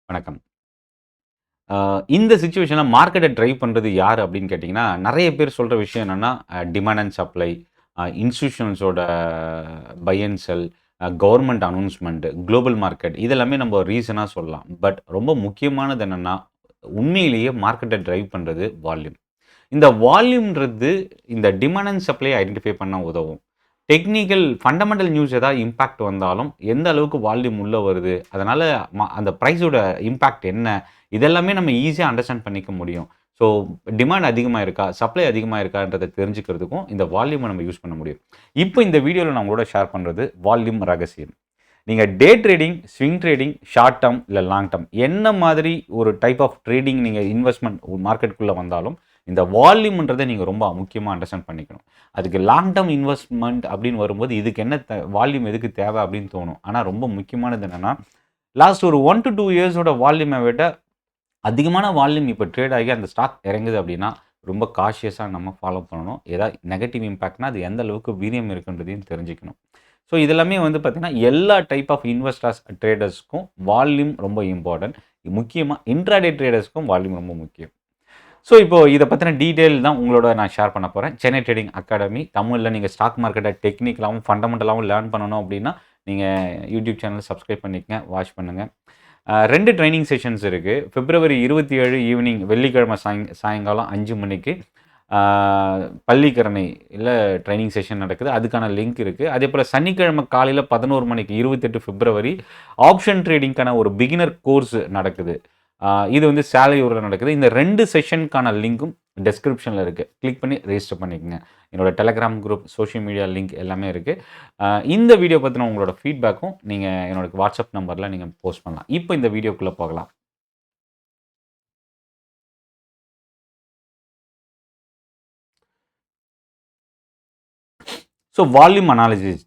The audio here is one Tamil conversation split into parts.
வணக்கம். இந்த சிச்சுவேஷன்ல மார்க்கெட்ட டிரைவ் பண்றது யாரு அப்படின்னு கேட்டீங்கன்னா, நெறைய பேர் சொல்ற விஷயம் என்னன்னா, டிமாண்ட் அண்ட் சப்ளை, இன்ஸ்டிடியூஷன்ஸோட buy and sell, government announcement, global market இதெல்லாமே நம்ம ரீசனா சொல்லலாம். பட் ரொம்ப முக்கியமானது என்னன்னா, உண்மையிலேயே மார்க்கெட்ட டிரைவ் பண்றது வால்யூம். இந்த வால்யூம்ன்றது இந்த டிமாண்ட் அண்ட் சப்ளை ஐடென்டிஃபை பண்ண உதவும். டெக்னிக்கல் ஃபண்டமெண்டல் நியூஸ் ஏதாவது இம்பாக்ட் வந்தாலும், எந்த அளவுக்கு வால்யூம் உள்ள வருது, அதனால அந்த பிரைஸோட இம்பாக்ட் என்ன? இதெல்லாமே நம்ம ஈஸியா அண்டர்ஸ்டாண்ட் பண்ணிக்க முடியும். ஸோ டிமாண்ட் அதிகமா இருக்கா? சப்ளை அதிகமா இருக்கான்றத தெரிஞ்சுக்கிறதுக்கும் இந்த வால்யூம நம்ம யூஸ் பண்ண முடியும். இப்போ இந்த வீடியோல நான் உங்களோட ஷேர் பண்றது வால்யூம் ரகசியம். நீங்க டே trading, swing trading, short term இல்ல லாங் டெர்ம் என்ன மாதிரி ஒரு டைப் ஆஃப் ட்ரேடிங் நீங்க இன்வெஸ்ட்மென்ட் மார்க்கெட்குள்ள வந்தாலும், இந்த வால்யூம்ன்றத நீங்க ரொம்ப முக்கியமா அண்டர்ஸ்டாண்ட் பண்ணிக்கணும். அதுக்கு லாங் டெர்ம் இன்வெஸ்ட்மென்ட் அப்படின்னு வரும்போது, இதுக்கு என்ன வால்யூம் எதுக்கு தேவை அப்படின்னு தோணும். ஆனா ரொம்ப முக்கியமானது என்னன்னா, லாஸ்ட் ஒரு 1 to 2 இயர்ஸோட வால்யூமை விட அதிகமான வால்யூம் இப்போ ட்ரேட் ஆகி அந்த ஸ்டாக் இறங்குது அப்படின்னா, ரொம்ப காஷியஸா நம்ம ஃபாலோ பண்ணணும். ஏதாவது நெகட்டிவ் இம்பாக்ட்னா அது எந்த அளவுக்கு வீரியம் இருக்குன்றதையும் தெரிஞ்சுக்கணும். ஸோ இதெல்லாமே வந்து பார்த்தீங்கன்னா, எல்லா டைப் ஆஃப் இன்வெஸ்டர்ஸ், ட்ரேடர்ஸ்க்கும் வால்யூம் ரொம்ப இம்பார்ட்டன்ட். முக்கியமா இன்ட்ராடே ட்ரேடர்ஸ்க்கும் வால்யூம் ரொம்ப முக்கியம். ஸோ இப்போ இத பத்தின டீட்டெயில் தான் உங்களோட நான் ஷேர் பண்ண போறேன். சென்னை ட்ரேடிங் அகாடமி தமிழ்ல நீங்க ஸ்டாக் மார்க்கெட்ட டெக்னிக்கலாவும், ஃபண்டமெண்டலாவும் லேர்ன் பண்ணணும் அப்படின்னா, நீங்க யூடியூப் சேனல் சப்ஸ்கிரைப் பண்ணிக்கங்க, வாட்ச் பண்ணுங்க. 2 ட்ரெய்னிங் செஷன்ஸ் இருக்கு. பிப்ரவரி 27 ஈவினிங் வெள்ளிக்கிழமை சாயங்காலம் 5 மணிக்கு ஆ பள்ளிக்கரணையில ட்ரெய்னிங் செஷன் நடக்குது. அதுக்கான லிங்க் இருக்கு. அதேபோல சனிக்கிழமை காலையில 11 மணிக்கு 28 பிப்ரவரி ஆப்ஷன் ட்ரேடிங்க்கான ஒரு பிகினர் கோர்ஸ் நடக்குது. இது வந்து சாலையூர்ல நடக்குது. இந்த 2 செஷனுக்கான லிங்க்கும் டிஸ்கிரிப்ஷன்ல இருக்கு. கிளிக் பண்ணி ரெஜிஸ்டர் பண்ணிக்கங்க. என்னோட Telegram group, social media link எல்லாமே இருக்கு. இந்த வீடியோ பத்தின உங்களோட ஃபீட்பேக்கும் நீங்க என்னோட வாட்ஸ்அப் நம்பர்ல நீங்க போஸ்ட் பண்ணலாம். இப்போ இந்த வீடியோக்குள்ள போகலாம். ஸோ வால்யூம் அனாலிசிஸ்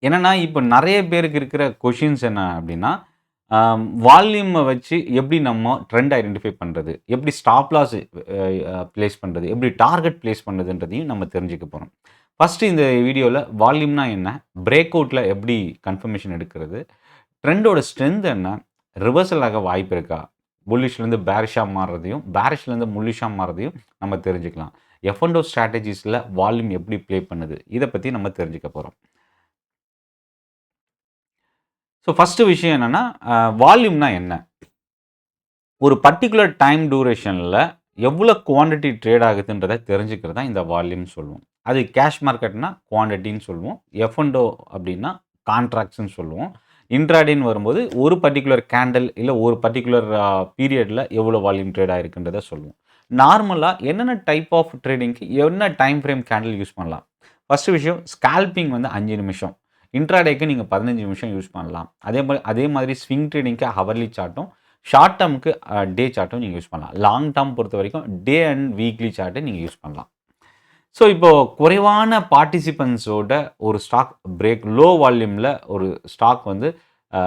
என்னன்னா, இப்ப நெறைய பேருக்கு இருக்கிற கொஷின்ஸ் என்ன அப்டின்னா, வால்யூம வச்சு எப்படி நம்ம ட்ரெண்ட் ஐடென்டிஃபை பண்றது? எப்படி ஸ்டாப் லாஸ் பிளேஸ் பண்றது? எப்படி டார்கெட் பிளேஸ் பண்றதுன்றதையும் நம்ம தெரிஞ்சுக்க போறோம். ஃபர்ஸ்ட்டு இந்த வீடியோல வால்யூம்னா என்ன? பிரேக் அவுட்ல எப்படி கன்ஃபர்மேஷன் எடுக்கிறது? ட்ரெண்டோட ஸ்ட்ரென்த் என்ன? ரிவர்சல் ஆக வாய்ப்பு இருக்கா? புல்லிஷ்லேருந்து பேரிஷா மாறுறதையும், பேரிஷ்லேருந்து முல்லிஷா மாறுறதையும் நம்ம தெரிஞ்சுக்கலாம். எஃப் அண்ட் ஓ ஸ்ட்ராட்டஜிஸ்ல வால்யூம் எப்படி ப்ளே பண்ணுது? இத பத்தி நம்ம தெரிஞ்சுக்க போறோம். ஸோ ஃபர்ஸ்ட்டு விஷயம் என்னன்னா, வால்யூம்னா என்ன? ஒரு பர்ட்டிகுலர் டைம் டியூரேஷன்ல எவ்வளோ குவான்டிட்டி ட்ரேட் ஆகுதுன்றத தெரிஞ்சுக்கிறது தான் இந்த வால்யூம்னு சொல்லுவோம். அது கேஷ் மார்க்கெட்னா குவான்டிட்டின்னு சொல்லுவோம். எஃப் அண்ட் ஓ அப்படின்னா கான்ட்ராக்ட்ஸ்ன்னு சொல்லுவோம். இன்ட்ராடேன்னு வரும்போது ஒரு பர்ட்டிகுலர் கேண்டில் இல்ல ஒரு பர்ட்டிகுலர் பீரியட்ல எவ்வளோ வால்யூம் ட்ரேட் ஆயிருக்குன்றத சொல்லுவோம். நார்மலா என்னென்ன டைப் ஆஃப் ட்ரேடிங்க்கு என்ன டைம் ஃப்ரேம் கேண்டில் யூஸ் பண்ணலாம்? ஃபர்ஸ்ட்டு விஷயம் ஸ்கால்பிங் வந்து 5 நிமிஷம். இன்ட்ராடேக்கு நீங்க 15 நிமிஷம் யூஸ் பண்ணலாம். அதே மாதிரி ஸ்விங் ட்ரேடிங்க்கு ஹவர்லி சார்ட்டும், ஷார்ட் டெர்ம்க்கு டே சார்ட்டும் நீங்க யூஸ் பண்ணலாம். லாங் டெர்ம் பொறுத்தவரைக்கும் டே அண்ட் வீக்லி சார்ட்ட நீங்க யூஸ் பண்ணலாம். ஸோ இப்போ குறைவான பார்ட்டிசிபென்ட்ஸோட ஒரு ஸ்டாக் லோ வால்யூம்ல ஒரு ஸ்டாக் வந்து அ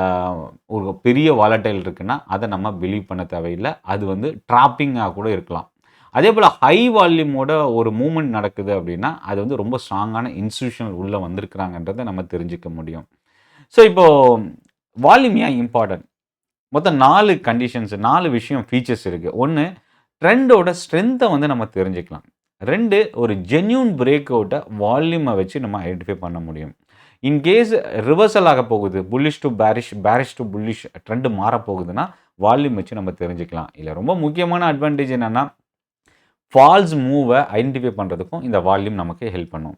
ஒரு பெரிய வாலடைல் இருக்குன்னா, அத நம்ம பிலீவ் பண்ண தேவையில்ல. அது வந்து ட்ராப்பிங்கா கூட இருக்கலாம். அதேபோல ஹை வால்யூமோட ஒரு மூவ்மெண்ட் நடக்குது அப்படின்னா, அது வந்து ரொம்ப ஸ்ட்ராங்கான இன்ஸ்டிடியூஷனல் உள்ள வந்திருக்கிறாங்கன்றத நம்ம தெரிஞ்சுக்க முடியும். ஸோ இப்போ வால்யூம் ஏன் இம்பார்ட்டன்ட்? மொத்தம் 4 கண்டிஷன்ஸ் 4 விஷயம் ஃபீச்சர்ஸ் இருக்கு. 1 ட்ரெண்டோட ஸ்ட்ரென்த்த வந்து நம்ம தெரிஞ்சுக்கலாம். 2 ஒரு ஜென்யூன் பிரேக் அவுட்ட வால்யூம வச்சு நம்ம ஐடென்டிஃபை பண்ண முடியும். இன் கேஸ் ரிவர்சல் ஆக போகுது. Bullish to bearish, bearish to bullish trend மாறப் போகுதுன்னா, வால்யூம் வச்சு நம்ம தெரிஞ்சுக்கலாம். இதுல ரொம்ப முக்கியமான அட்வான்டேஜ் என்னன்னா, ஃபால்ஸ் மூவ ஐடென்டிஃபை பண்றதுக்கும் இந்த வால்யூம் நமக்கு ஹெல்ப் பண்ணும்.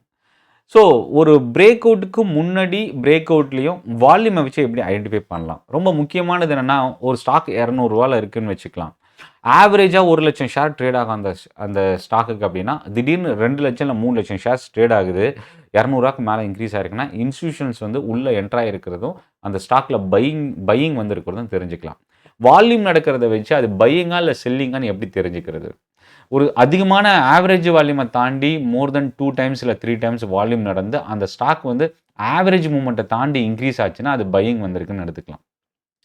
ஸோ ஒரு பிரேக் அவுட்டுக்கு முன்னாடி பிரேக் அவுட்லயும் வால்யூம வச்சு எப்படி ஐடென்டிஃபை பண்ணலாம்? ரொம்ப முக்கியமானது என்னன்னா, ஒரு ஸ்டாக் ரூ. 200 இருக்குன்னு வச்சுக்கலாம். ஆவரேஜா 1,00,000 ஷேர் ட்ரேட் ஆகும் அந்த அந்த ஸ்டாக்குக்கு அப்படின்னா, திடீர்னு 2,00,000 இல்ல 3,00,000 ஷேர்ஸ் ட்ரேட் ஆகுது. ரூ. 200க்கு மேல இன்கிரீஸ் ஆயிருக்குன்னா, இன்ஸ்டிடியூஷன்ஸ் வந்து உள்ள என்டர் ஆயிருக்கிறதும், அந்த ஸ்டாக்ல பையிங் வந்திருக்கிறதும் தெரிஞ்சுக்கலாம். வால்யூம் நடக்கிறத வச்சு அது பையிங்கா இல்ல செல்லிங்கான்னு எப்படி தெரிஞ்சுக்கிறது? ஒரு அதிகமான ஆவரேஜ் வால்யூம தாண்டி மோர் தென் 2 டைம்ஸ் இல்ல 3 டைம்ஸ் வால்யூம் நடந்து, அந்த ஸ்டாக் வந்து ஆவரேஜ் மூவ்மெண்ட்ட தாண்டி இன்கிரீஸ் ஆச்சுன்னா, அது பையிங் வந்திருக்குன்னு எடுத்துக்கலாம்.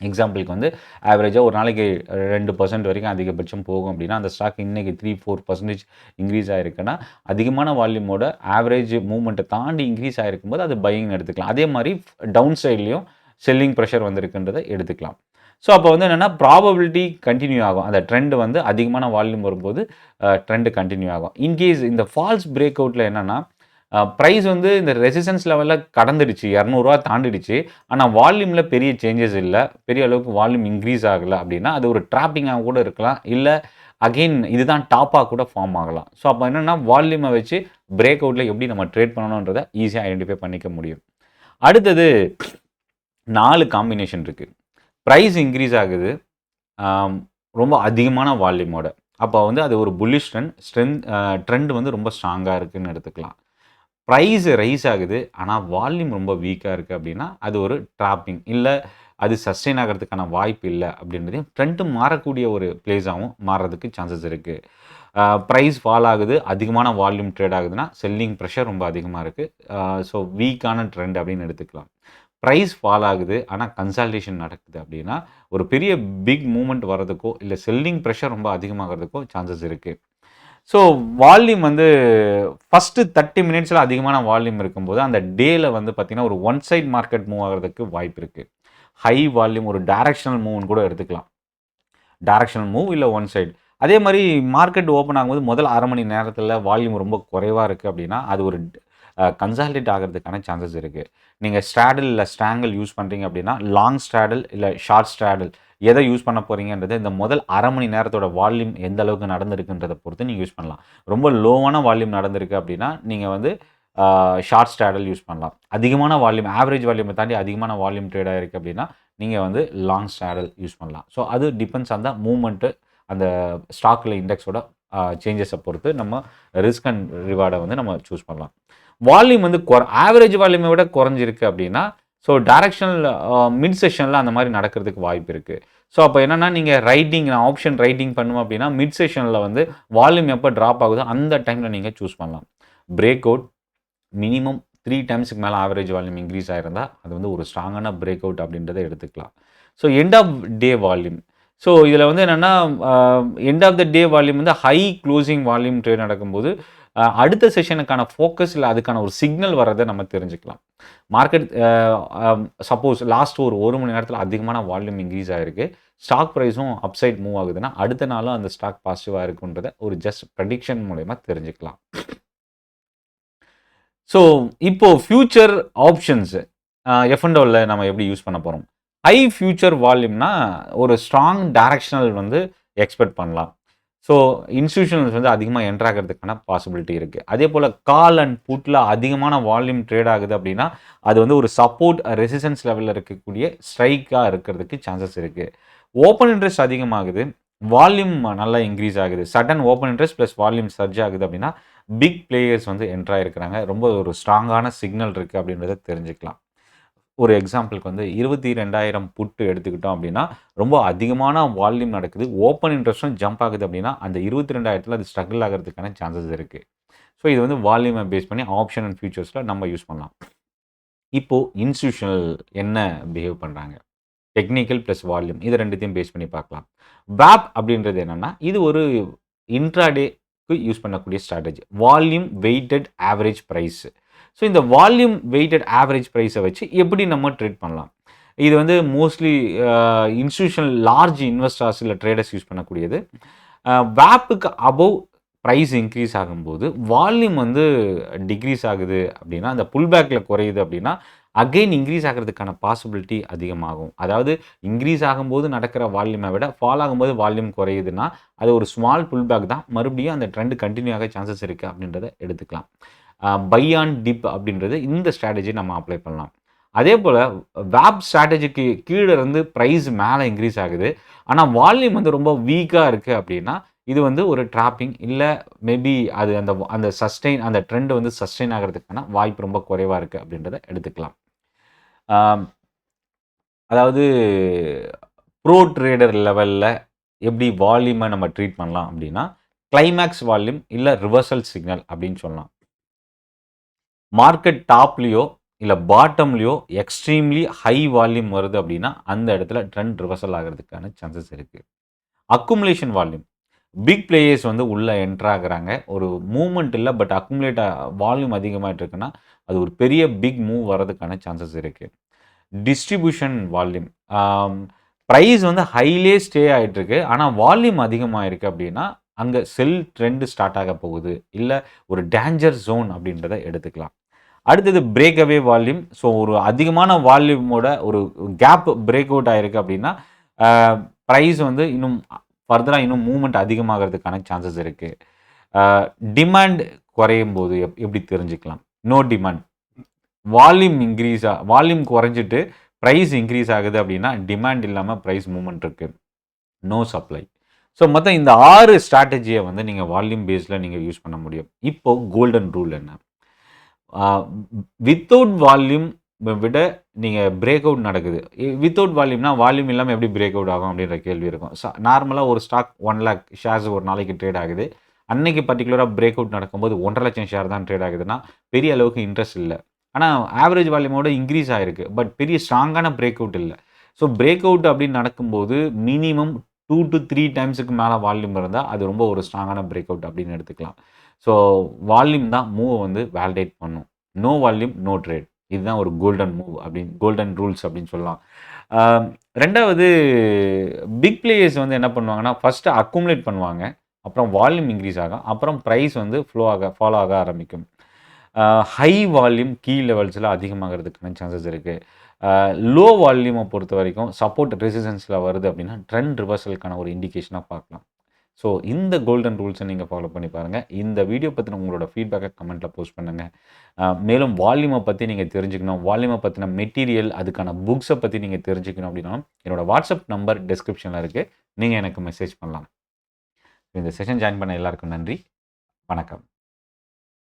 எக்ஸாம்பிளுக்கு வந்து ஆவரேஜா ஒரு நாளைக்கு 2% வரைக்கும் அதிகபட்சம் போகும் அப்படின்னா, அந்த ஸ்டாக் இன்னைக்கு 3, 4% இன்கிரீஸ் ஆயிருக்குன்னா, அதிகமான வால்யூமோட ஆவரேஜ் மூவ்மெண்ட்ட தாண்டி இன்கிரீஸ் ஆயிருக்கும்போது, அது பையிங்ன்னு எடுத்துக்கலாம். அதே மாரி டவுன் சைட்லயும் செல்லிங் பிரஷர் வந்திருக்குன்றத எடுத்துக்கலாம். ஸோ அப்போ வந்து என்னென்னா ப்ராபபிலிட்டி கண்டினியூ ஆகும். அந்த ட்ரெண்ட் வந்து அதிகமான வால்யூம் வரும்போது ட்ரெண்டு கண்டினியூ ஆகும். இன்கேஸ் இந்த ஃபால்ஸ் பிரேக் அவுட்டில் என்னென்னா ப்ரைஸ் வந்து இந்த ரெசிஸ்டன்ஸ் லெவலில் கடந்துடுச்சு, ரூ. 200 தாண்டிடுச்சு. ஆனால் வால்யூமில் பெரிய சேஞ்சஸ் இல்லை, பெரிய அளவுக்கு வால்யூம் இன்க்ரீஸ் ஆகலை அப்படின்னா அது ஒரு ட்ராப்பிங்காக கூட இருக்கலாம். இல்லை அகெயின் இதுதான் டாப்பாக கூட ஃபார்ம் ஆகலாம். ஸோ அப்போ என்னென்னா வால்யூமை வச்சு பிரேக் அவுட்டில் எப்படி நம்ம ட்ரேட் பண்ணணுன்றதை ஈஸியாக ஐடென்டிஃபை பண்ணிக்க முடியும். அடுத்தது 4 காம்பினேஷன் இருக்குது. ப்ரைஸ் இன்க்ரீஸ் ஆகுது ரொம்ப அதிகமான வால்யூமோட. அப்போ வந்து அது ஒரு புல்லிஷ் ட்ரெண்ட் வந்து ரொம்ப ஸ்ட்ராங்காக இருக்குதுன்னு எடுத்துக்கலாம். ப்ரைஸ் ரைஸ் ஆகுது ஆனால் வால்யூம் ரொம்ப வீக்காக இருக்குது அப்படின்னா அது ஒரு ட்ராப்பிங், இல்லை அது சஸ்டெயின் ஆகிறதுக்கான வாய்ப்பு இல்லை அப்படின்றதையும் ட்ரெண்டு மாறக்கூடிய ஒரு பிளேஸாகவும் மாறுறதுக்கு சான்சஸ் இருக்குது. ப்ரைஸ் ஃபால் ஆகுது, அதிகமான வால்யூம் ட்ரேட் ஆகுதுன்னா செல்லிங் ப்ரெஷர் ரொம்ப அதிகமாக இருக்குது. ஸோ வீக்கான ட்ரெண்ட் அப்படின்னு எடுத்துக்கலாம். ப்ரைஸ் ஃபால் ஆகுது ஆனால் கன்சால்டேஷன் நடக்குது அப்படின்னா ஒரு பெரிய பிக் மூமெண்ட் வர்றதுக்கோ இல்லை செல்லிங் ப்ரெஷர் ரொம்ப அதிகமாகிறதுக்கோ சான்சஸ் இருக்குது. ஸோ வால்யூம் வந்து ஃபஸ்ட்டு 30 மினிட்ஸில் அதிகமான வால்யூம் இருக்கும்போது அந்த டேயில் வந்து பார்த்திங்கன்னா ஒரு ஒன் சைட் மார்க்கெட் மூவ் ஆகிறதுக்கு வாய்ப்பு இருக்குது. ஹை வால்யூம் ஒரு டைரக்ஷனல் மூவ்னு கூட எடுத்துக்கலாம். டைரக்ஷனல் மூவ் இல்லை ஒன் சைடு. அதே மாதிரி மார்க்கெட் ஓப்பன் ஆகும்போது முதல் அரை மணி நேரத்தில் வால்யூம் ரொம்ப குறைவாக இருக்குது அப்படின்னா அது ஒரு கன்சால்டேட் ஆகிறதுக்கான சான்சஸ் இருக்குது. நீங்கள் ஸ்ட்ராடல் இல்லை ஸ்ட்ராங்கிள் யூஸ் பண்ணுறீங்க அப்படின்னா லாங் ஸ்ட்ராடல் இல்லை ஷார்ட் ஸ்ட்ராடல் எதை யூஸ் பண்ண போகிறீங்கன்றது இந்த முதல் அரை மணி நேரத்தோட வால்யூம் எந்த அளவுக்கு நடந்திருக்குன்றதை பொறுத்து நீங்கள் யூஸ் பண்ணலாம். ரொம்ப லோவான வால்யூம் நடந்திருக்கு அப்படின்னா நீங்கள் வந்து ஷார்ட் ஸ்ட்ராடல் யூஸ் பண்ணலாம். அதிகமான வால்யூம் ஆவரேஜ் வால்யூமை தாண்டி அதிகமான வால்யூம் ட்ரேட் ஆகிருக்கு அப்படின்னா நீங்கள் வந்து லாங் ஸ்ட்ராடல் யூஸ் பண்ணலாம். ஸோ அது டிபெண்ட்ஸ் ஆன் த மூவ்மெண்ட்டு அந்த ஸ்டாக்கில் இண்டெக்ஸோட சேஞ்சஸை பொறுத்து நம்ம ரிஸ்க் அண்ட் ரிவார்டை வந்து நம்ம சூஸ் பண்ணலாம். வால்யூம் வந்து ஆவரேஜ் வால்யூமை விட குறைஞ்சிருக்கு அப்படின்னா ஸோ டைரக்ஷனல் மிட் செஷனில் அந்த மாதிரி நடக்கிறதுக்கு வாய்ப்பு இருக்குது. ஸோ அப்போ என்னென்னா நீங்கள் நான் ஆப்ஷன் ரைட்டிங் பண்ணுவோம் அப்படின்னா மிட் செஷனில் வந்து வால்யூம் எப்போ ட்ராப் ஆகுதோ அந்த டைமில் நீங்கள் சூஸ் பண்ணலாம். பிரேக் அவுட் மினிமம் 3 டைம்ஸுக்கு மேலே ஆவரேஜ் வால்யூம் இன்க்ரீஸ் ஆகிருந்தால் அது வந்து ஒரு ஸ்ட்ராங்கான பிரேக் அவுட் அப்படின்றத எடுத்துக்கலாம். So end of day volume, so இதில் வந்து என்னென்னா end of the day volume வந்து ஹை க்ளோசிங் வால்யூம் ட்ரேட் நடக்கும்போது அடுத்த செஷனுக்கான ஃபோக்கஸ் இல்லை அதுக்கான ஒரு சிக்னல் வர்றதை நம்ம தெரிஞ்சுக்கலாம். மார்க்கெட் சப்போஸ் லாஸ்ட் ஒரு மணி நேரத்தில் அதிகமான வால்யூம் இன்க்ரீஸ் ஆகிருக்கு, ஸ்டாக் ப்ரைஸும் அப்சைட் மூவ் ஆகுதுன்னா அடுத்த நாளும் அந்த ஸ்டாக் பாசிட்டிவாக இருக்குன்றதை ஒரு ஜஸ்ட் ப்ரெடிக்ஷன் மூலயமா தெரிஞ்சுக்கலாம். ஸோ இப்போது ஃபியூச்சர் ஆப்ஷன்ஸ் F&Oவில் நம்ம எப்படி யூஸ் பண்ண போகிறோம்? ஹை ஃபியூச்சர் வால்யூம்னா ஒரு ஸ்ட்ராங் டைரக்ஷனல் வந்து எக்ஸ்பெக்ட் பண்ணலாம். ஸோ இன்ஸ்டிடியூஷனல்ஸ் வந்து அதிகமாக என்ட்ரு ஆகிறதுக்கான பாசிபிலிட்டி இருக்குது. அதே போல் கால் அண்ட் புட்டில் அதிகமான வால்யூம் ட்ரேட் ஆகுது அப்படின்னா அது வந்து ஒரு சப்போர்ட் ரெசிஸ்டன்ஸ் லெவலில் இருக்கக்கூடிய ஸ்ட்ரைக்காக இருக்கிறதுக்கு சான்சஸ் இருக்குது. ஓப்பன் இன்ட்ரெஸ்ட் அதிகமாகுது, வால்யூம் நல்லா இன்க்ரீஸ் ஆகுது, sudden open interest plus volume surge ஆகுது அப்படின்னா பிக் பிளேயர்ஸ் வந்து என்ட்ரு ஆகிருக்கிறாங்க, ரொம்ப ஒரு ஸ்ட்ராங்கான சிக்னல் இருக்குது அப்படின்றத தெரிஞ்சுக்கலாம். ஒரு எக்ஸாம்பிளுக்கு வந்து 22,000 புட்டு எடுத்துக்கிட்டோம் அப்படின்னா ரொம்ப அதிகமான வால்யூம் நடக்குது, ஓப்பன் இன்ட்ரெஸ்ட்டும் ஜம்ப் ஆகுது அப்படின்னா அந்த 22,000 அது ஸ்ட்ரகிள் ஆகிறதுக்கான சான்சஸ் இருக்குது. ஸோ இது வந்து வால்யூமை பேஸ் பண்ணி ஆப்ஷன் அண்ட் ஃபியூச்சர்ஸில் நம்ம யூஸ் பண்ணலாம். இப்போது இன்ஸ்டிடியூஷனல் என்ன பிஹேவ் பண்ணுறாங்க, டெக்னிக்கல் ப்ளஸ் வால்யூம் இது ரெண்டுத்தையும் பேஸ் பண்ணி பார்க்கலாம். VWAP அப்படின்றது என்னென்னா இது ஒரு இன்ட்ராடேக்கு யூஸ் பண்ணக்கூடிய strategy, volume weighted average price. So இந்த வால்யூம் வெயிட்டட் ஆவரேஜ் ப்ரைஸை வச்சு எப்படி நம்ம ட்ரேட் பண்ணலாம்? இது வந்து மோஸ்ட்லி இன்ஸ்டிடியூஷனல் லார்ஜ் இன்வெஸ்டர்ஸ் இல்லை ட்ரேடர்ஸ் யூஸ் பண்ணக்கூடியது. VWAPக்கு அபவ் ப்ரைஸ் இன்க்ரீஸ் ஆகும்போது வால்யூம் வந்து டிக்ரீஸ் ஆகுது அப்படின்னா அந்த புல் பேக்கில் குறையுது அப்படின்னா அகெயின் இன்க்ரீஸ் ஆகிறதுக்கான பாசிபிலிட்டி அதிகமாகும். அதாவது இன்க்ரீஸ் ஆகும்போது நடக்கிற வால்யூமை விட ஃபால் ஆகும்போது வால்யூம் குறையுதுன்னா அது ஒரு ஸ்மால் புல் பேக் தான், மறுபடியும் அந்த ட்ரெண்ட் கண்டினியூ ஆக சான்சஸ் இருக்குது அப்படின்றத எடுத்துக்கலாம். பை ஆன் டிப் அப்படின்றது இந்த ஸ்ட்ராட்டஜி நம்ம அப்ளை பண்ணலாம். அதே போல் VWAP ஸ்ட்ராட்டஜிக்கு கீழே இருந்து ப்ரைஸ் மேலே இன்க்ரீஸ் ஆகுது ஆனால் வால்யூம் வந்து ரொம்ப வீக்காக இருக்குது அப்படின்னா இது வந்து ஒரு ட்ராப்பிங், இல்லை மேபி அது அந்த அந்த ட்ரெண்ட் வந்து சஸ்டெயின் ஆகிறதுக்கான வாய்ப்பு ரொம்ப குறைவாக இருக்குது அப்படின்றத எடுத்துக்கலாம். அதாவது ப்ரோ ட்ரேடர் லெவலில் எப்படி வால்யூமை நம்ம ட்ரீட் பண்ணலாம் அப்படின்னா கிளைமேக்ஸ் வால்யூம் இல்லை ரிவர்சல் சிக்னல் அப்படின்னு சொல்லலாம். மார்க்கெட் டாப்லேயோ இல்லை பாட்டம்லேயோ எக்ஸ்ட்ரீம்லி ஹை வால்யூம் வருது அப்படின்னா அந்த இடத்துல ட்ரெண்ட் ரிவர்சல் ஆகிறதுக்கான சான்சஸ் இருக்குது. அக்குமுலேஷன் வால்யூம், பிக் பிளேயர்ஸ் வந்து உள்ளே என்ட்ரு ஆகுறாங்க, ஒரு மூவ்மெண்ட் இல்லை பட் அக்குமுலேட் வால்யூம் அதிகமாகிட்டு இருக்குன்னா அது ஒரு பெரிய பிக் மூவ் வர்றதுக்கான சான்சஸ் இருக்குது. டிஸ்ட்ரிபியூஷன் வால்யூம், ப்ரைஸ் வந்து ஹைலே ஸ்டே ஆயிட்டு இருக்கு. ஆனா வால்யூம் அதிகமாயிருக்கு அப்படின்னா, அங்க செல் ட்ரெண்ட் ஸ்டார்ட் ஆக போகுது. இல்ல ஒரு டேஞ்சர் ஜோன் அப்படின்றத எடுத்துக்கலாம். அடுத்தது பிரேக் அவே வால்யூம். ஸோ ஒரு அதிகமான வால்யூமோட ஒரு கேப் பிரேக் அவுட் ஆயிருக்கு அப்படின்னா, அ பிரைஸ் வந்து இன்னும் ஃபர்தரா இன்னும் மூவ்மெண்ட் அதிகமாகறதுக்கான சான்சஸ் இருக்கு. அ டிமாண்ட் குறையும்போது எப்படி தெரிஞ்சுக்கலாம்? No demand. வால்யூம் குறைஞ்சிட்டு பிரைஸ் இன்கிரீஸ் ஆகுது அப்படின்னா, டிமாண்ட் இல்லாம பிரைஸ் மூவ்மெண்ட் இருக்கு. No supply. ஸோ மொத்தம் இந்த 6 ஸ்ட்ராட்டஜிய வந்து நீங்க வால்யூம் பேஸ்ல நீங்க யூஸ் பண்ண முடியும். இப்போ கோல்டன் ரூல் என்ன? ஆ வித்தவுட் வால்யூம் விட நீங்க பிரேக் அவுட் நடக்குது. வித்தவுட் வால்யூம்னா, வால்யூம் இல்லாம எப்படி பிரேக் அவுட் ஆகும் அப்படின்ற கேள்வி இருக்கும். நார்மலா ஒரு ஸ்டாக் 1,00,000 ஷேர்ஸ் ஒரு நாளைக்கு ட்ரேட் ஆகுது. அன்னைக்கு பர்ட்டிகுலரா பிரேக் அவுட் நடக்கும்போது 1,50,000 ஷேர் தான் ட்ரேட் ஆகுதுன்னா, பெரிய அளவுக்கு இன்ட்ரெஸ்ட் இல்ல. ஆனா ஆவரேஜ் வால்யூமோட இன்கிரீஸ் ஆயிருக்கு. பட் பெரிய ஸ்ட்ராங்கான பிரேக் அவுட் இல்ல. ஸோ பிரேக் அவுட் அப்படின்னு நடக்கும்போது மினிமம் 2 டூ 3 டைம்ஸ்க்கு மேல வால்யூம் இருந்தா, அது ரொம்ப ஒரு ஸ்ட்ராங்கான பிரேக் அவுட் அப்படின்னு எடுத்துக்கலாம். ஸோ வால்யூம் தான் மூவ வந்து வேலிடேட் பண்ணும். No volume, no trade. இதுதான் ஒரு கோல்டன் மூவ் அப்படின்னு கோல்டன் ரூல்ஸ் அப்படின்னு சொல்லலாம். ஆ 2வது பிக் பிளேயர்ஸ் வந்து என்ன பண்ணுவாங்கன்னா, ஃபர்ஸ்ட்டு அக்குமுலேட் பண்ணுவாங்க. அப்புறம் வால்யூம் இன்கிரீஸ் ஆகும். அப்புறம் பிரைஸ் வந்து ஃபாலோ ஆக ஆரம்பிக்கும். அ ஹை வால்யூம் கீ லெவல்ஸ்ல அதிகமாகறதுக்கான சான்சஸ் இருக்கு. லோ வால்யூம பொறுத்தவரைக்கும் சப்போர்ட் ரெசிஸ்டன்ஸ்ல வருது அப்படின்னா, ட்ரெண்ட் ரிவர்சலுக்கான ஒரு இண்டிகேஷனா பார்க்கலாம். ஸோ இந்த கோல்டன் ரூல்ஸ நீங்க ஃபாலோ பண்ணி பாருங்க. இந்த வீடியோ பத்தின உங்களோட ஃபீட்பேக்க கமெண்ட்ல போஸ்ட் பண்ணுங்க. மேலும் வால்யூம பத்தி நீங்க தெரிஞ்சுக்கணும். வால்யூம பத்தின மெட்டீரியல், அதுக்கான புக்ஸ பத்தி நீங்க தெரிஞ்சுக்கணும் அப்படின்னா, என்னோட வாட்ஸ்அப் நம்பர் டிஸ்கிரிப்ஷன்ல இருக்கு. நீங்க எனக்கு மெசேஜ் பண்ணலாம். இந்த செஷன் ஜாயின் பண்ண எல்லாருக்கும் நன்றி. வணக்கம்.